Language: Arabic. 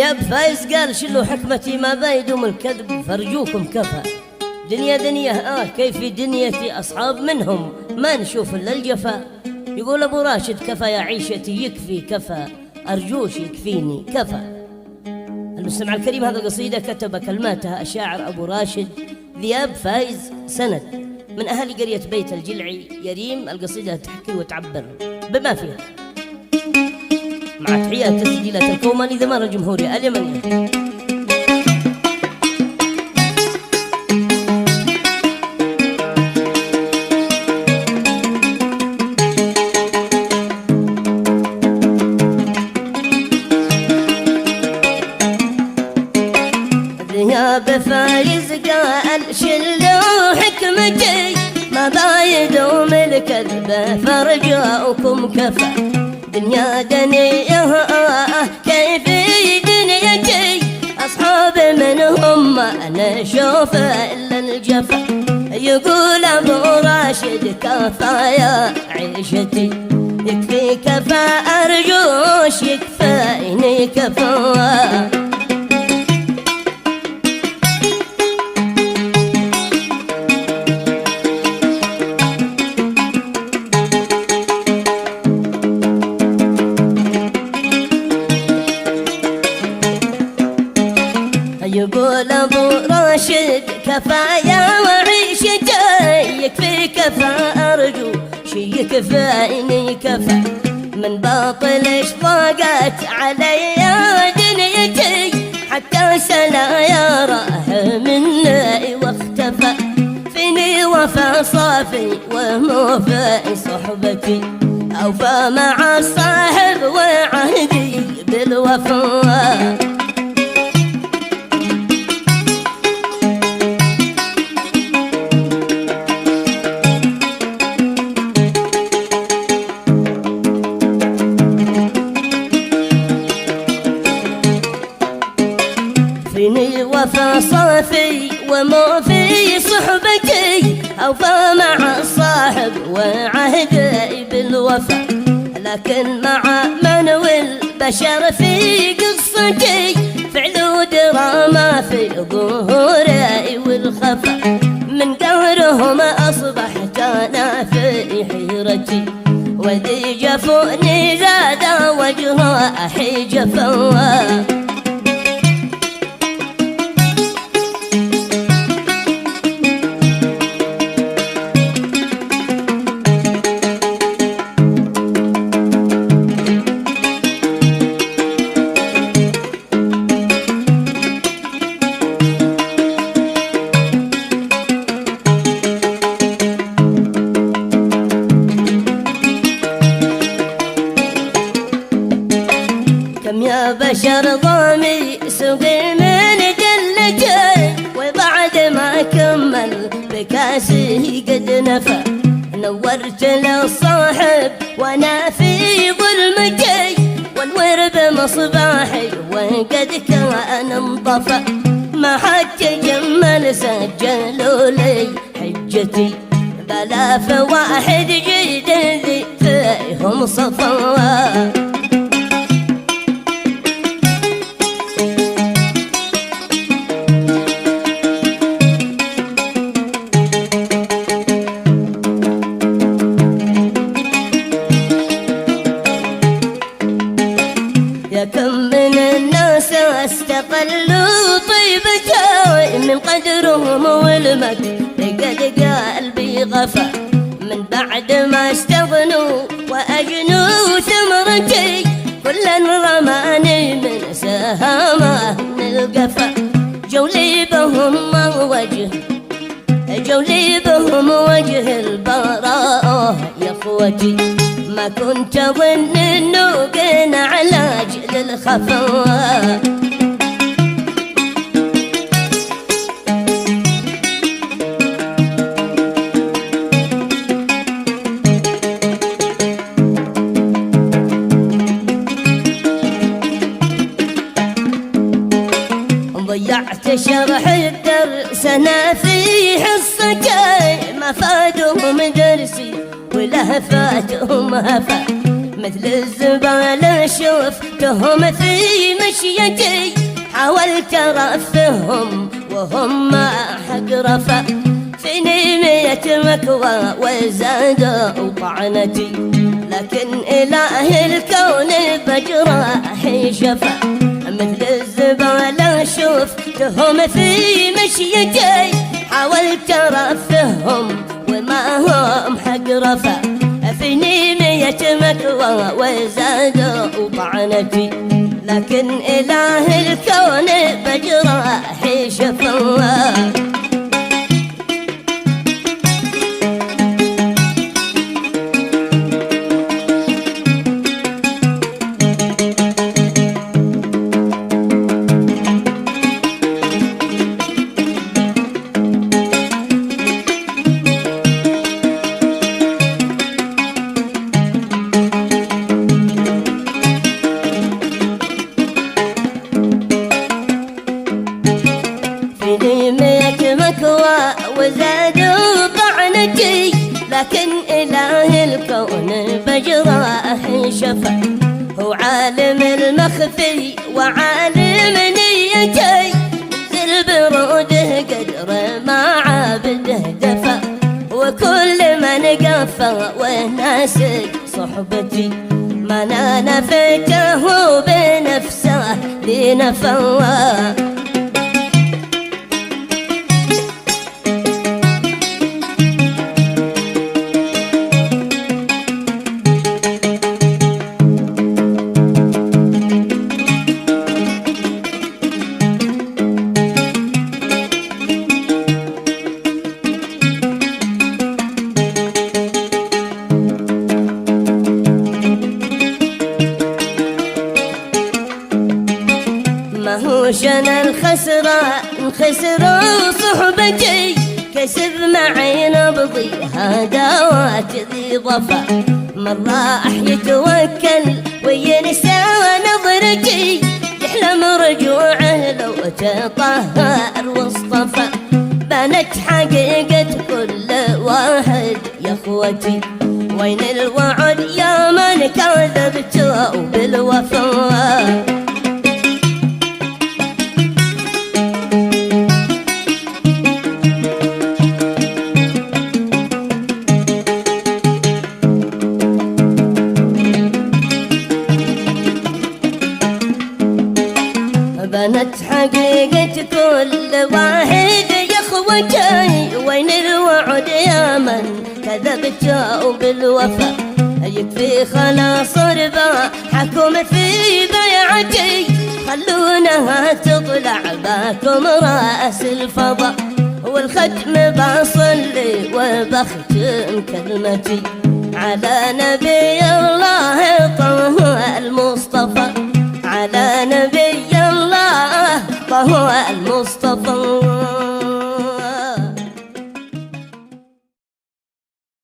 ذياب فايز قال شلوا حكمتي ما بايدهم الكذب فارجوكم كفى. دنيا كيف دنيتي أصحاب منهم ما نشوف إلا الجفا. يقول أبو راشد كفى يا عيشتي يكفي كفى أرجوش يكفيني كفى. المستمع الكريم هذا القصيدة كتب كلماتها الشاعر أبو راشد ذياب فايز سند من أهل قرية بيت الجلعي يريم. القصيدة تحكي وتعبر بما فيها مع تحيات تسجيلات الكوماني ذمار الجمهوري اليمني. ذياب فايز قال شلوا حكمتي ما بايدهم الكذب فرجاؤكم كفى. دنيا كيف دنيتي أصحاب منهم ما نشوف إلا الجفا. يقول أبو راشد كفى يا عيشتي يكفي كفى أرجوش يكفيني كفى. يقول أبو راشد كفايا وعيشتي يكفي كفى أرجو شي يكفيني كفى. من باطل اشفاقت علي دنيتي حتى سلا يراه مني واختفى. فيني وفى صافي ومو في صحبتي أوفى مع الصاحب وعهدي بالوفاء. فيني وفى صافي ومو في صحبتي أوفى مع الصاحب وعهدي بالوفا. لكن مع من والبشر في قصتي فعل دراما في ظهوري والخفا. من قهرهم أصبحت أنا في حيرتي وذي جفوني زاد وجهه حجفا. كم يا بشر ضامي سقي من دلتي وبعد ما كمل بكاسي قد نفى. نورت للصاحب وانا في ظلمتي وانور بمصباحي وقد كان انطفى. ما حد تجمل سجلوا لي حجتي بلا فواحد جيد ذي فيهم صفوا. يا كم من الناس استقلوا طيبتي من قدرهم والمجد قد قلبي غفى. من بعد ما استغنوا وأجنوا ثمرتي كلا رماني من سهامه القفا. جولي بهم وجه البراء يا اخوتي ما كنت اظن انه كان علاج للخفا. ضيعت شرح الدرس انا في حصتي ما فادهم درسي ولا فاتهم هفا. مثل الزبالة شفتهم في مشيتي حاولت أرفهم وهم ما حق رفع، فيني 100 مكوى وزادوا طعنتي، لكن إله الكون بجراحي شفى، مثل الزبالة شفتهم في مشيتي، حاولت أرفهم وما هم حق رفع، فيني 100 مكوى وزادوا طعنتي، لكن إله الكون بجراحي شفى. فيني 100 مكوى وزادوا طعنتي، لكن إله الكون بجراحي شفى، هو عالم المخفي وعالم نيتي، مثل بروده قدر ما عابده دفى، وكل من قفى وناسي صحبتي، ما انا نفيته بنفسه لنفوى. ماهوش انا الخسران خسروا صحبتي، كسب معي نبضي هداوات ذي ضفا، من راح يتوكل وينسى نظرتي، يحلم رجوعه لو تطهر واصطفى، بانت حقيقة كل واحد يا اخوتي، وين الوعد يا من كذبته بالوفا. بنت حقيقة كل واحد يا اخوتي، وين الوعد يا من كذبته بالوفا، يكفي خلاص ربا حكم في بيعتي، خلونها تطلع باكم راس الفضا، والختم بصلي وبختم كلمتي على نبي الله طه المصطفى، على نبي الله طه المصطفى.